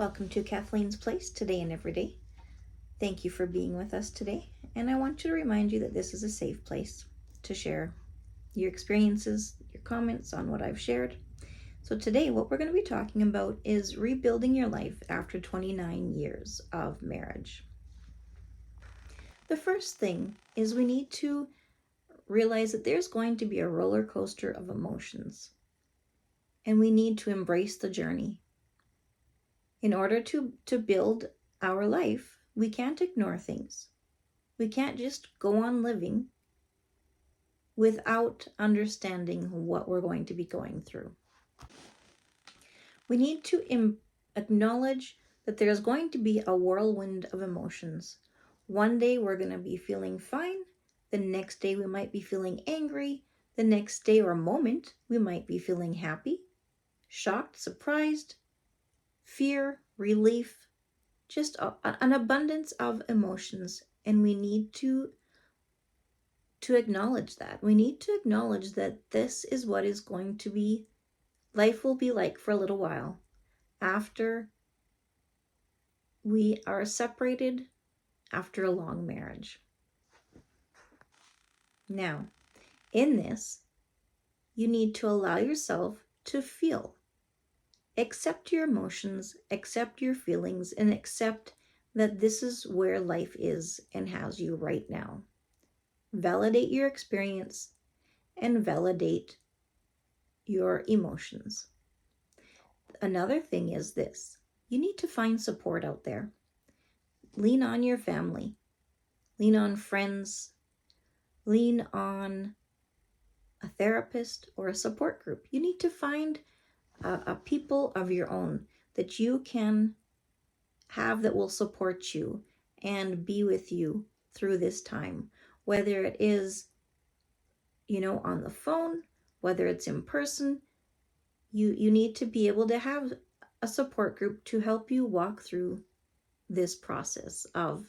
Welcome to Kathleen's Place, today and every day. Thank you for being with us today, and I want to remind you that this is a safe place to share your experiences, your comments on what I've shared. So today what we're going to be talking about is rebuilding your life after 29 years of marriage. The first thing is we need to realize that there's going to be a roller coaster of emotions, and we need to embrace the journey. In order to build our life, we can't ignore things. We can't just go on living without understanding what we're going to be going through. We need to acknowledge that there's going to be a whirlwind of emotions. One day we're going to be feeling fine. The next day we might be feeling angry. The next day or moment we might be feeling happy, shocked, surprised, fear, relief, just an abundance of emotions. And we need to acknowledge that. We need to acknowledge that this is what is going to be, life will be like for a little while after we are separated after a long marriage. Now, in this, you need to allow yourself to feel. Accept your emotions, accept your feelings, and accept that this is where life is and has you right now. Validate your experience and validate your emotions. Another thing is this: you need to find support out there. Lean on your family, lean on friends, lean on a therapist or a support group. You need to find a people of your own that you can have that will support you and be with you through this time, whether it is, on the phone, whether it's in person. You need to be able to have a support group to help you walk through this process of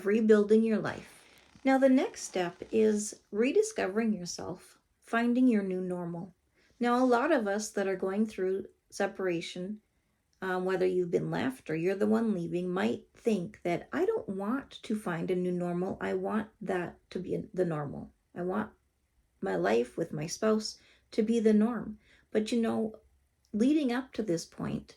rebuilding your life. Now, the next step is rediscovering yourself, finding your new normal. Now, a lot of us that are going through separation, whether you've been left or you're the one leaving, might think that I don't want to find a new normal. I want that to be the normal. I want my life with my spouse to be the norm. But leading up to this point,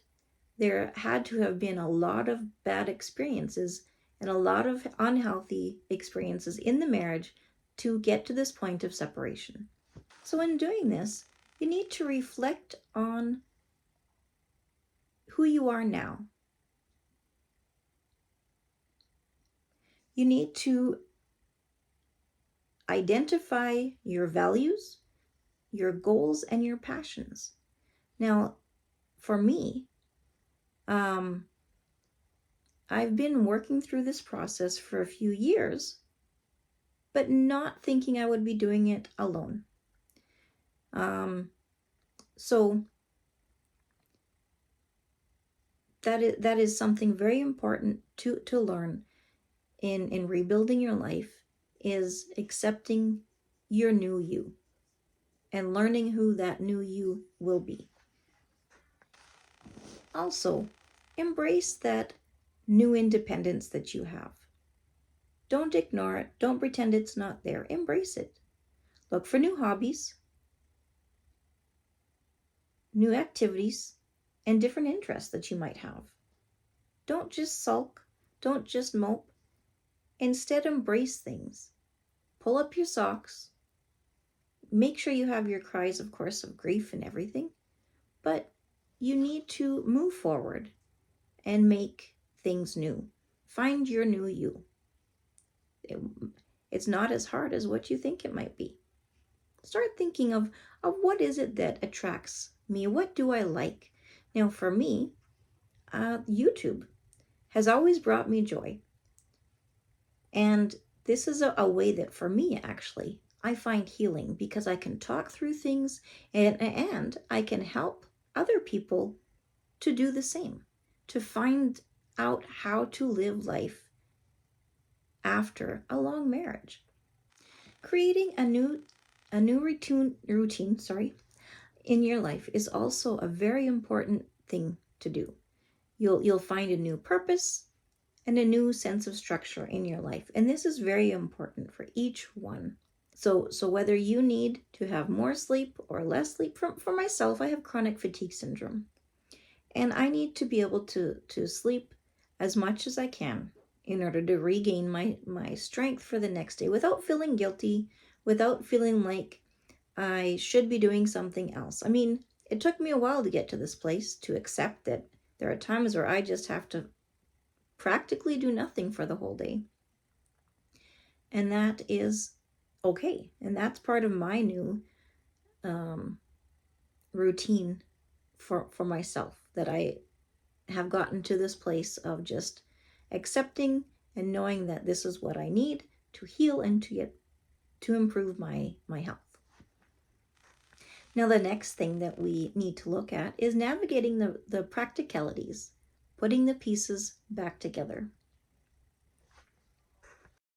there had to have been a lot of bad experiences and a lot of unhealthy experiences in the marriage to get to this point of separation. So in doing this, you need to reflect on who you are now. You need to identify your values, your goals, and your passions. Now, for me, I've been working through this process for a few years, but not thinking I would be doing it alone. So that is something very important to learn in rebuilding your life, is accepting your new you and learning who that new you will be. Also, embrace that new independence that you have. Don't ignore it. Don't pretend it's not there. Embrace it. Look for new hobbies, new activities, and different interests that you might have. Don't just sulk. Don't just mope. Instead, embrace things. Pull up your socks. Make sure you have your cries, of course, of grief and everything. But you need to move forward and make things new. Find your new you. It's not as hard as what you think it might be. Start thinking of what is it that attracts me? What do I like? Now, for me, YouTube has always brought me joy. And this is a way that, for me, actually, I find healing, because I can talk through things and I can help other people to do the same, to find out how to live life after a long marriage. Creating a new routine in your life is also a very important thing to do. You'll find a new purpose and a new sense of structure in your life. And this is very important for each one. So whether you need to have more sleep or less sleep, for myself, I have chronic fatigue syndrome. And I need to be able to sleep as much as I can in order to regain my strength for the next day without feeling guilty, without feeling like I should be doing something else. I mean, it took me a while to get to this place to accept that there are times where I just have to practically do nothing for the whole day. And that is okay. And that's part of my new routine for myself, that I have gotten to this place of just accepting and knowing that this is what I need to heal and to improve my health. Now, the next thing that we need to look at is navigating the practicalities, putting the pieces back together.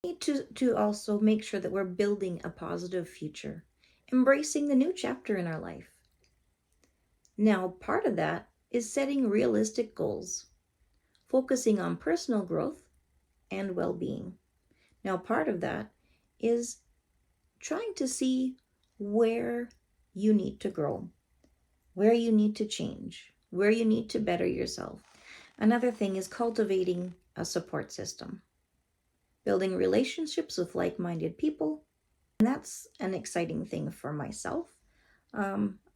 We need to also make sure that we're building a positive future, embracing the new chapter in our life. Now, part of that is setting realistic goals, focusing on personal growth and well-being. Now, part of that is trying to see where you need to grow, where you need to change, where you need to better yourself. Another thing is cultivating a support system, building relationships with like-minded people. And that's an exciting thing for myself.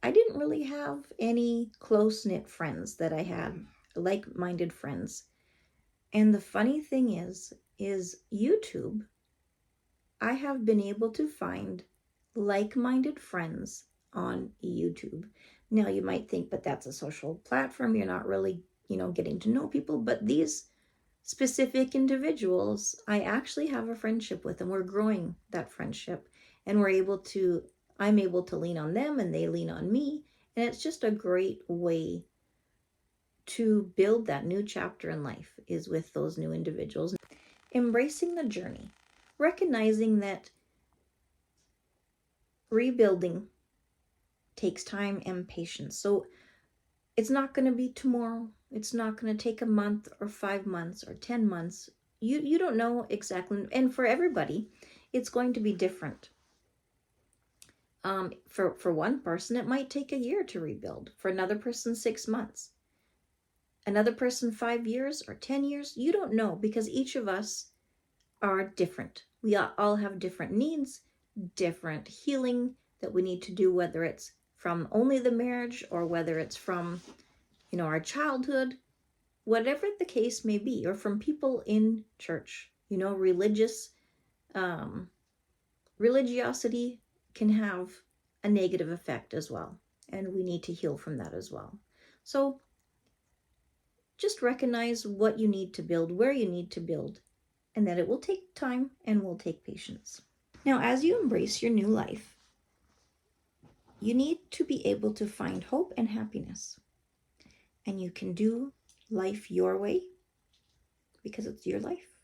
I didn't really have any close-knit friends that I had, like-minded friends. And the funny thing is YouTube, I have been able to find like-minded friends on YouTube. Now you might think, but that's a social platform. You're not really, getting to know people. But these specific individuals, I actually have a friendship with, and we're growing that friendship. And I'm able to lean on them and they lean on me. And it's just a great way to build that new chapter in life, is with those new individuals. Embracing the journey, recognizing that rebuilding takes time and patience. So it's not going to be tomorrow. It's not going to take a month or 5 months or 10 months. You don't know exactly. And for everybody, it's going to be different. For one person, it might take a year to rebuild. For another person, 6 months. Another person, 5 years or 10 years. You don't know, because each of us are different. We all have different needs, different healing that we need to do, whether it's from only the marriage or whether it's from, our childhood, whatever the case may be, or from people in church. Religiosity can have a negative effect as well, and we need to heal from that as well. So just recognize what you need to build, where you need to build, and that it will take time and will take patience. Now, as you embrace your new life, you need to be able to find hope and happiness. And you can do life your way because it's your life.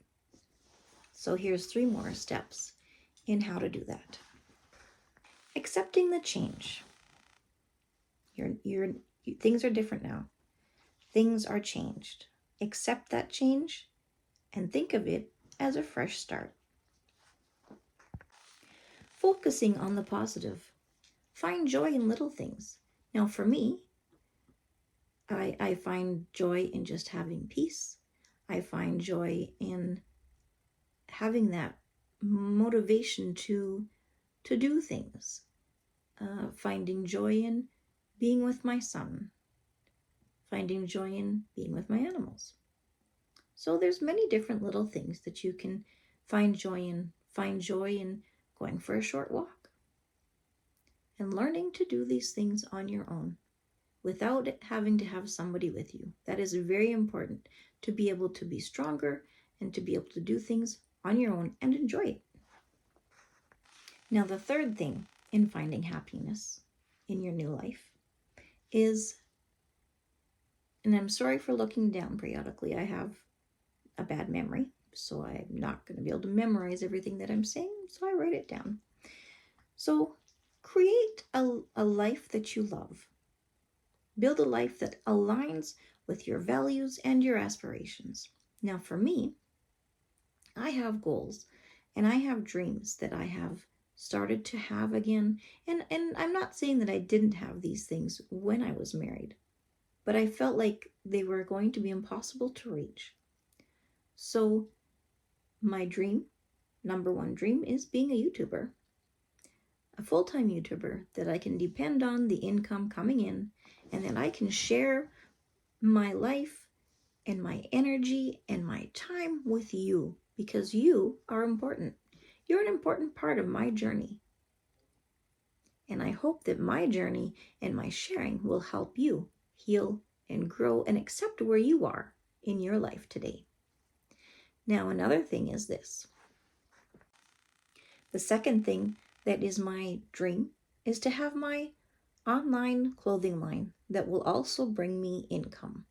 So here's 3 more steps in how to do that. Accepting the change. Things are different now. Things are changed. Accept that change and think of it as a fresh start. Focusing on the positive. Find joy in little things. Now, for me, I find joy in just having peace. I find joy in having that motivation to do things. Finding joy in being with my son. Finding joy in being with my animals. So there's many different little things that you can find joy in. Find joy in going for a short walk. And learning to do these things on your own, without having to have somebody with you. That is very important, to be able to be stronger and to be able to do things on your own and enjoy it. Now, the third thing in finding happiness in your new life is, and I'm sorry for looking down periodically, I have a bad memory, so I'm not going to be able to memorize everything that I'm saying, so I write it down. So create a life that you love. Build a life that aligns with your values and your aspirations. Now, for me, I have goals and I have dreams that I have started to have again. And I'm not saying that I didn't have these things when I was married, but I felt like they were going to be impossible to reach. So my dream, number one dream, is being a YouTuber, a full-time YouTuber that I can depend on the income coming in, and that I can share my life and my energy and my time with you, because you are important. You're an important part of my journey. And I hope that my journey and my sharing will help you heal and grow and accept where you are in your life today. Now, another thing is this. The second thing that is my dream is to have my online clothing line that will also bring me income.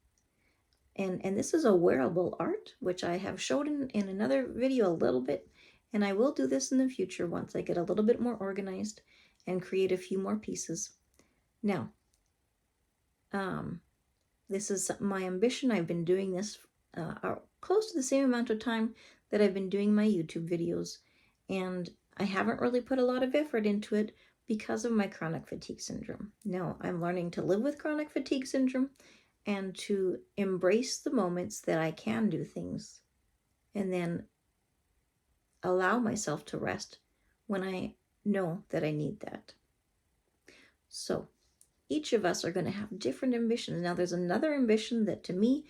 And this is a wearable art, which I have showed in another video a little bit, and I will do this in the future once I get a little bit more organized and create a few more pieces. Now, this is my ambition. I've been doing this close to the same amount of time that I've been doing my YouTube videos, and I haven't really put a lot of effort into it because of my chronic fatigue syndrome. Now, I'm learning to live with chronic fatigue syndrome and to embrace the moments that I can do things, and then allow myself to rest when I know that I need that. So each of us are going to have different ambitions. Now, there's another ambition that to me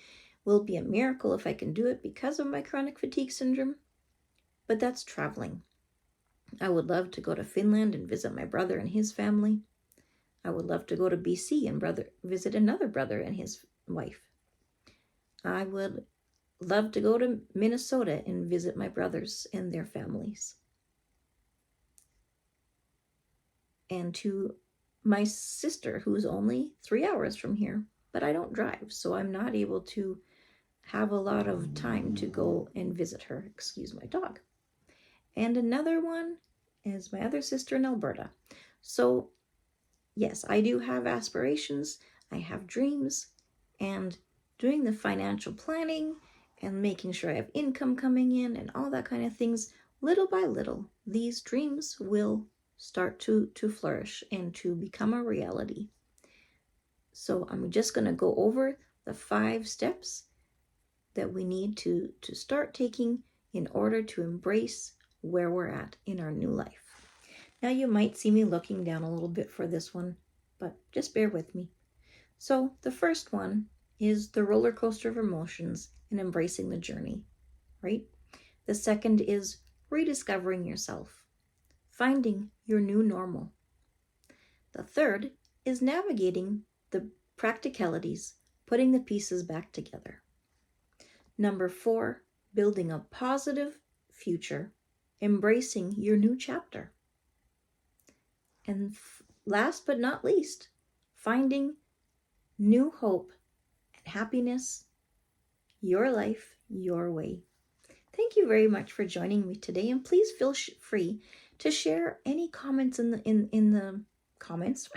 will be a miracle if I can do it because of my chronic fatigue syndrome, but that's traveling. I would love to go to Finland and visit my brother and his family. I would love to go to BC and visit another brother and his wife. I would love to go to Minnesota and visit my brothers and their families. And to my sister, who's only 3 hours from here, but I don't drive, so I'm not able to have a lot of time to go and visit her. Excuse my dog. And another one is my other sister in Alberta. So yes, I do have aspirations, I have dreams, and doing the financial planning and making sure I have income coming in and all that kind of things, little by little, these dreams will start to flourish and to become a reality. So I'm just going to go over the 5 steps that we need to start taking in order to embrace where we're at in our new life. Now, you might see me looking down a little bit for this one, but just bear with me. So the first one is the roller coaster of emotions and embracing the journey, right? The second is rediscovering yourself, finding your new normal. The third is navigating the practicalities, putting the pieces back together. Number 4, building a positive future, embracing your new chapter. And last but not least, finding new hope and happiness, your life, your way. Thank you very much for joining me today, and please feel free to share any comments in the comments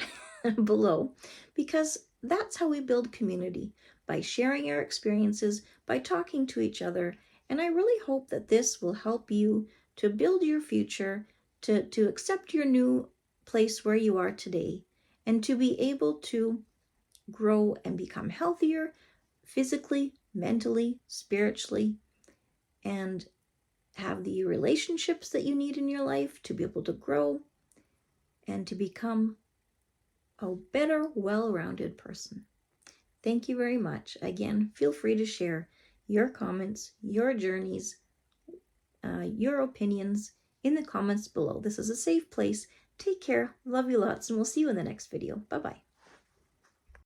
below, because that's how we build community, by sharing our experiences, by talking to each other. And I really hope that this will help you to build your future, to accept your new place where you are today, and to be able to grow and become healthier physically, mentally, spiritually, and have the relationships that you need in your life to be able to grow and to become a better, well-rounded person. Thank you very much. Again, feel free to share your comments, your journeys, your opinions in the comments below. This is a safe place. Take care. Love you lots, and we'll see you in the next video. Bye-bye.